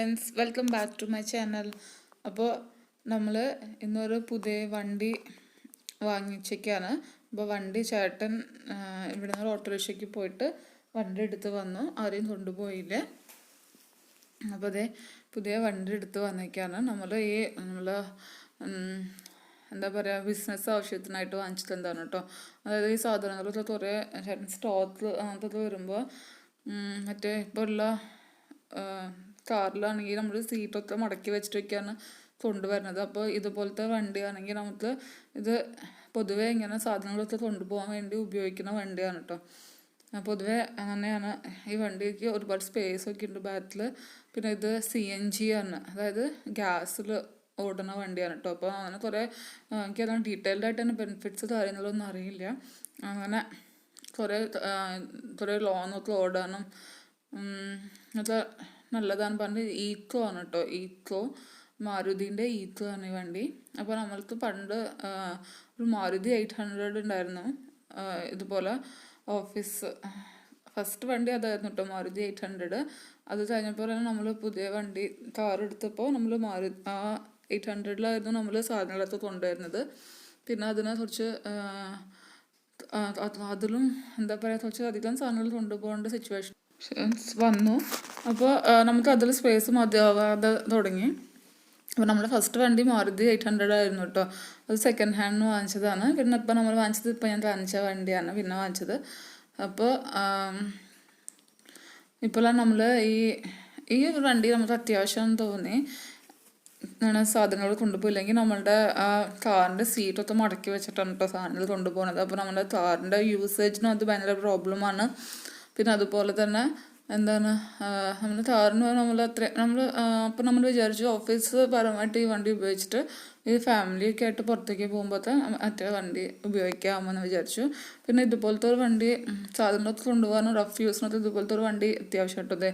Friends, welcome back to my channel. അപ്പോൾ നമ്മൾ ഇന്നൊരു പുതിയ വണ്ടി വാങ്ങിച്ചേക്കാണ്. അപ്പോൾ വണ്ടി ചേട്ടൻ ഇവിടെ നിന്ന് ഓട്ടോറിക്ഷയ്ക്ക് പോയിട്ട് വണ്ടി എടുത്ത് വന്നു, ആരെയും കൊണ്ടുപോയില്ല. അപ്പോൾ അതേ പുതിയ വണ്ടി എടുത്ത് വന്നേക്കാണ്. നമ്മൾ എന്താ പറയുക, ബിസിനസ് ആവശ്യത്തിനായിട്ട് വാങ്ങിച്ചത് എന്താണ് കേട്ടോ. അതായത് ഈ സാധനങ്ങളൊക്കെ കുറേ ചേട്ടൻ സ്റ്റോക്ക് അങ്ങനത്തെ വരുമ്പോൾ മറ്റേ ഇപ്പോൾ ഉള്ള കാറിലാണെങ്കിൽ നമ്മൾ സീറ്റൊക്കെ മടക്കി വെച്ചിട്ടൊക്കെയാണ് കൊണ്ടുവരുന്നത്. അപ്പോൾ ഇതുപോലത്തെ വണ്ടിയാണെങ്കിൽ നമുക്ക് ഇത് പൊതുവെ ഇങ്ങനെ സാധനങ്ങളൊക്കെ കൊണ്ടുപോകാൻ വേണ്ടി ഉപയോഗിക്കുന്ന വണ്ടിയാണ് കേട്ടോ. പൊതുവെ അങ്ങനെയാണ്. ഈ വണ്ടിക്ക് ഒരുപാട് സ്പേസ് ഒക്കെ ഉണ്ട് ബാക്കിൽ. പിന്നെ ഇത് CNG ആണ്, അതായത് ഗ്യാസിൽ ഓടുന്ന വണ്ടിയാണ് കേട്ടോ. അപ്പോൾ അങ്ങനെ കുറേ എനിക്കതാണ് ഡീറ്റെയിൽഡ് ആയിട്ട് തന്നെ ബെനിഫിറ്റ്സ് കാര്യങ്ങളൊന്നും അറിയില്ല. അങ്ങനെ കുറേ ലോണൊക്കെ ഓടാനും അത് നല്ലതാണ് പറഞ്ഞ് ഈക്കോ ആണ് കേട്ടോ. ഈക്കോ, മാരുതിൻ്റെ ഈക്കോ ആണ് ഈ വണ്ടി. അപ്പോൾ നമ്മൾക്ക് പണ്ട് ഒരു മാരുതി 800 ഉണ്ടായിരുന്നു ഇതുപോലെ ഓഫീസ്. ഫസ്റ്റ് വണ്ടി അതായിരുന്നു കേട്ടോ, മാരുതി 800. അത് കഴിഞ്ഞപ്പോൾ നമ്മൾ പുതിയ വണ്ടി കാർ എടുത്തപ്പോൾ നമ്മൾ 800-ലായിരുന്നു നമ്മൾ സാധനങ്ങളൊക്കെ കൊണ്ടുവരുന്നത്. പിന്നെ അതിനെ കുറച്ച് അതിലും എന്താ പറയുക, കുറച്ച് അധികം സാധനങ്ങൾ കൊണ്ടുപോകേണ്ട സിറ്റുവേഷൻസ് വന്നു. അപ്പോൾ നമുക്ക് അതിൽ സ്പേസ് മതിയാവാതെ തുടങ്ങി. അപ്പോൾ നമ്മുടെ ഫസ്റ്റ് വണ്ടി മാരുതി 800 ആയിരുന്നു കേട്ടോ. അത് സെക്കൻഡ് ഹാൻഡിന് വാങ്ങിച്ചതാണ്. പിന്നെ ഇപ്പോൾ നമ്മൾ വാങ്ങിച്ചത്, ഇപ്പോൾ ഞാൻ കാണിച്ച വണ്ടിയാണ് പിന്നെ വാങ്ങിച്ചത്. അപ്പോൾ ഇപ്പോഴാണ് നമ്മൾ ഈ ഒരു വണ്ടി നമുക്ക് അത്യാവശ്യം തോന്നി സാധനങ്ങൾ കൊണ്ടുപോയില്ലെങ്കിൽ നമ്മളുടെ ആ കാറിൻ്റെ സീറ്റൊക്കെ മടക്കി വെച്ചിട്ടാണ് കേട്ടോ സാധനങ്ങൾ കൊണ്ടുപോകുന്നത്. അപ്പോൾ നമ്മുടെ കാറിൻ്റെ യൂസേജിനും അത് ഭയങ്കര പ്രോബ്ലമാണ്. പിന്നെ അതുപോലെ തന്നെ എന്താണ്, നമ്മൾ കാറിന് അപ്പോൾ നമ്മൾ വിചാരിച്ചു ഓഫീസ് പരമായിട്ട് ഈ വണ്ടി ഉപയോഗിച്ചിട്ട് ഈ ഫാമിലിയൊക്കെ ആയിട്ട് പുറത്തേക്ക് പോകുമ്പോഴത്തെ മറ്റേ വണ്ടി ഉപയോഗിക്കാമെന്ന് വിചാരിച്ചു. പിന്നെ ഇതുപോലത്തെ ഒരു വണ്ടി സാധനങ്ങളൊക്കെ കൊണ്ടുപോകാനും റഫ് യൂസിനൊക്കെ ഇതുപോലത്തെ ഒരു വണ്ടി അത്യാവശ്യമായിട്ടത്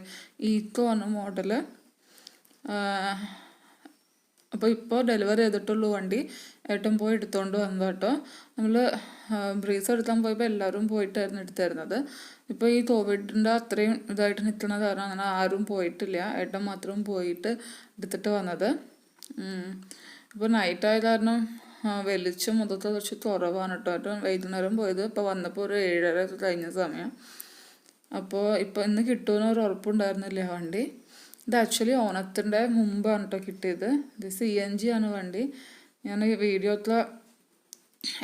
ഈക്കോ ആണ് മോഡല്. അപ്പോൾ ഇപ്പോൾ ഡെലിവറി ചെയ്തിട്ടുള്ളൂ വണ്ടി. ഏട്ടൻ പോയി എടുത്തുകൊണ്ട് വന്നു കേട്ടോ. നമ്മൾ ബ്രീസ് എടുക്കാൻ പോയപ്പോൾ എല്ലാവരും പോയിട്ടായിരുന്നു എടുത്തായിരുന്നത്. ഇപ്പോൾ ഈ കോവിഡിൻ്റെ അത്രയും ഇതായിട്ട് നിൽക്കുന്ന കാരണം അങ്ങനെ ആരും പോയിട്ടില്ല. ഏട്ടൻ മാത്രം പോയിട്ട് എടുത്തിട്ട് വന്നത്. ഇപ്പോൾ നൈറ്റായ കാരണം വെളിച്ചം മൊത്തത്തിൽ കുറച്ച് കുറവാണ് കേട്ടോ. ഏട്ടൻ വൈകുന്നേരം പോയത്, ഇപ്പോൾ വന്നപ്പോൾ ഒരു 7:30 കഴിഞ്ഞ സമയം. അപ്പോൾ ഇന്ന് കിട്ടുമെന്ന് ഒരു ഉറപ്പുണ്ടായിരുന്നില്ല വണ്ടി. ഇത് ആക്ച്വലി ഓണത്തിൻ്റെ മുമ്പാണ് കേട്ടോ കിട്ടിയത്. ഇത് CNG ആണ് വണ്ടി. ഞാൻ ഈ വീഡിയോ ഒക്കെ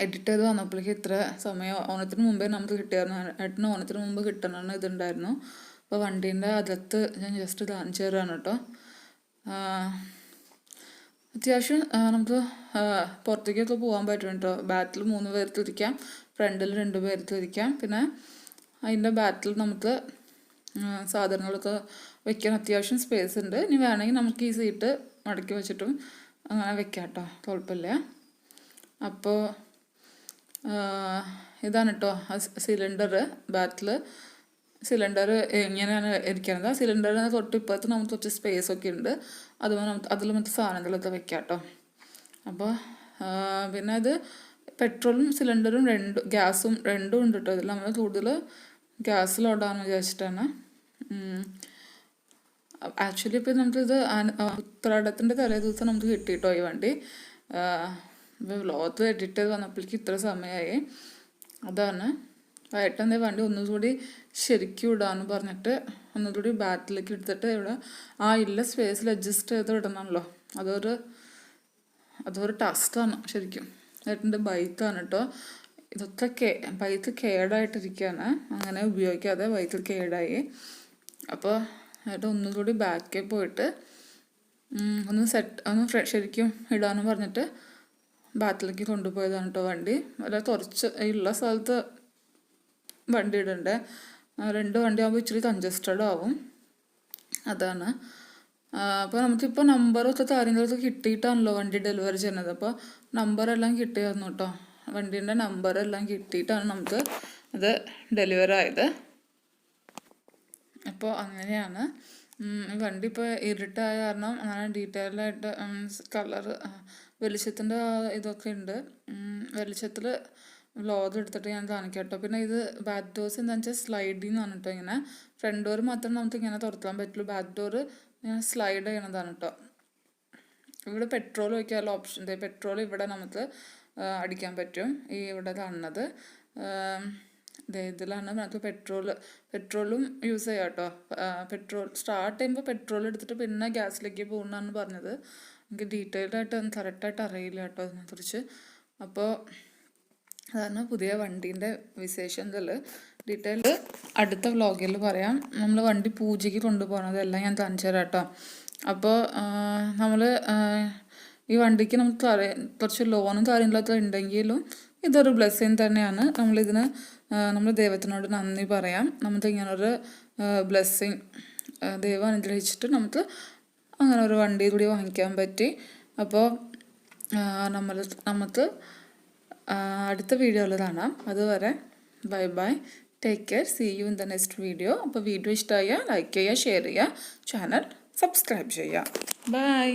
എഡിറ്റ് ചെയ്ത് വന്നപ്പോഴേക്കും ഇത്ര സമയം ഓണത്തിന് മുമ്പേ നമുക്ക് കിട്ടിയായിരുന്നു. ഏട്ടന് ഓണത്തിന് മുമ്പ് കിട്ടണമെന്ന് ഇതുണ്ടായിരുന്നു. അപ്പോൾ വണ്ടീൻ്റെ അകത്ത് ഞാൻ ജസ്റ്റ് കാണിച്ചു തരാണ് കേട്ടോ. അത്യാവശ്യം നമുക്ക് പുറത്തേക്കൊക്കെ പോകാൻ പറ്റും കേട്ടോ. ബാക്കിൽ 3 പേർക്ക് ഇരിക്കാം, ഫ്രണ്ടിൽ 2 പേർക്ക് ഇരിക്കാം. പിന്നെ അതിൻ്റെ ബാക്കിൽ നമുക്ക് സാധനങ്ങളൊക്കെ വെക്കാൻ അത്യാവശ്യം സ്പേസ് ഉണ്ട്. ഇനി വേണമെങ്കിൽ നമുക്ക് ഈ സീറ്റ് മടക്കി വെച്ചിട്ടും അങ്ങനെ വെക്കാം കേട്ടോ, കുഴപ്പമില്ല. അപ്പോൾ ഇതാണ് കേട്ടോ സിലിണ്ടർ. ബാക്കിൽ സിലിണ്ടർ എങ്ങനെയാണ് ഇരിക്കുന്നത്. ആ സിലിണ്ടറിന് തൊട്ട് ഇപ്പുറത്ത് നമുക്ക് കുറച്ച് സ്പേസൊക്കെ ഉണ്ട്. അതിൽ മറ്റു സാധനങ്ങളൊക്കെ വെക്കാം കേട്ടോ. അപ്പോൾ പിന്നെ ഇത് പെട്രോളും സിലിണ്ടറും ഗ്യാസും രണ്ടും ഉണ്ട് കേട്ടോ. ഇതിൽ നമ്മൾ കൂടുതൽ ഗ്യാസിലോടാന്ന് വിചാരിച്ചിട്ടാണ്. ആക്ച്വലി ഇപ്പോൾ നമുക്കിത് ഉത്രാടത്തിൻ്റെ തലേ ദിവസം നമുക്ക് കിട്ടി കേട്ടോ ഈ വണ്ടി. വ്ലോഗ് എഡിറ്റ് ചെയ്ത് വന്നപ്പോഴേക്ക് ഇത്ര സമയമായി. അതാണ് ഏട്ടൻ്റെ വണ്ടി ഒന്നുകൂടി ശരിക്കും ഇടാന്ന് പറഞ്ഞിട്ട് ഒന്നുകൂടി ബാറ്റിലേക്ക് എടുത്തിട്ട് ഇവിടെ ഇല്ല സ്പേസിൽ അഡ്ജസ്റ്റ് ചെയ്ത് ഇടണമല്ലോ. അതൊരു ടാസ്ക്കാണ് ശരിക്കും. ഏട്ടൻ്റെ ബൈക്കാണ് കേട്ടോ. ഇതൊക്കെ ബൈക്ക് കേടായിട്ടിരിക്കുകയാണ്, അങ്ങനെ ഉപയോഗിക്കാതെ ബൈക്ക് കേടായി. അപ്പോൾ ഏട്ടൻ ഒന്നുകൂടി ബാക്കിൽ പോയിട്ട് ഒന്ന് ശരിക്കും ഇടാന്ന് പറഞ്ഞിട്ട് ബാറ്റിലേക്ക് കൊണ്ടുപോയതാണ് കേട്ടോ വണ്ടി. അല്ല കുറച്ച് ഉള്ള സ്ഥലത്ത് വണ്ടി ഇടണ്ടേ. 2 വണ്ടി ആകുമ്പോൾ ഇച്ചിരി കൺജസ്റ്റഡ് ആവും, അതാണ്. അപ്പോൾ നമുക്കിപ്പോൾ നമ്പറൊക്കെ കാര്യങ്ങളൊക്കെ കിട്ടിയിട്ടാണല്ലോ വണ്ടി ഡെലിവറി ചെയ്യുന്നത്. അപ്പോൾ നമ്പറെല്ലാം കിട്ടിയായിരുന്നു കേട്ടോ. വണ്ടീൻ്റെ നമ്പറെല്ലാം കിട്ടിയിട്ടാണ് നമുക്ക് അത് ഡെലിവറി ആയത്. അപ്പോൾ അങ്ങനെയാണ്. വണ്ടി ഇപ്പോൾ ഇരുട്ടായ കാരണം അങ്ങനെ ഡീറ്റെയിൽഡായിട്ട് കളറ് വെളിച്ചത്തിൻ്റെ ഇതൊക്കെ ഉണ്ട്. വെളിച്ചത്തിൽ വ്ലോഗ് എടുത്തിട്ട് ഞാൻ കാണിക്കാം കേട്ടോ. പിന്നെ ഇത് ബാക്ക് ഡോർസ് എന്താണെന്ന് വെച്ചാൽ സ്ലൈഡിങ് ആണ് കേട്ടോ. ഇങ്ങനെ ഫ്രണ്ട് ഡോർ മാത്രം നമുക്ക് ഇങ്ങനെ തുറക്കാൻ പറ്റുള്ളൂ. ബാക്ക് ഡോറ് ഞാൻ സ്ലൈഡ് ചെയ്യണതാണ് കേട്ടോ. ഇവിടെ പെട്രോൾ വയ്ക്കാനുള്ള ഓപ്ഷൻ, പെട്രോൾ ഇവിടെ നമുക്ക് അടിക്കാൻ പറ്റും. ഈ ഇവിടെ കാണുന്നത് ഇതിലാണ് നമുക്ക് പെട്രോളും യൂസ് ചെയ്യാം കേട്ടോ. പെട്രോൾ സ്റ്റാർട്ട് ചെയ്യുമ്പോൾ പെട്രോൾ എടുത്തിട്ട് പിന്നെ ഗ്യാസിലേക്ക് പോകുന്നതാണ് പറഞ്ഞത്. എനിക്ക് ഡീറ്റെയിൽഡ് ആയിട്ട് കറക്റ്റായിട്ട് അറിയില്ല കേട്ടോ അതിനെക്കുറിച്ച്. അപ്പോൾ അതാണ് പുതിയ വണ്ടീൻ്റെ വിശേഷങ്ങൾ. ഡീറ്റെയിൽഡ് അടുത്ത വ്ളോഗിൽ പറയാം. നമ്മൾ വണ്ടി പൂജയ്ക്ക് കൊണ്ടുപോകണതെല്ലാം ഞാൻ കാണിച്ചു തരാം കേട്ടോ. അപ്പോൾ നമ്മൾ ഈ വണ്ടിക്ക് നമുക്ക് കുറച്ച് ലോണും കാര്യങ്ങളൊക്കെ ഉണ്ടെങ്കിലും ഇതൊരു ബ്ലെസ്സിങ് തന്നെയാണ്. നമ്മൾ ദൈവത്തിനോട് നന്ദി പറയാം. നമുക്ക് ഇങ്ങനൊരു ബ്ലെസ്സിങ് ദൈവം അനുഗ്രഹിച്ചിട്ട് നമുക്ക് അങ്ങനെ ഒരു വണ്ടി കൂടി വാങ്ങിക്കാൻ പറ്റി. അപ്പോൾ നമുക്ക് അടുത്ത വീഡിയോയിൽ കാണാം. അതുവരെ bye bye, take care, see you in the next video. അപ്പോൾ വീഡിയോ ഇഷ്ടമായാൽ ലൈക്ക് ചെയ്യുക, ഷെയർ ചെയ്യുക, ചാനൽ സബ്സ്ക്രൈബ് ചെയ്യുക. ബൈ.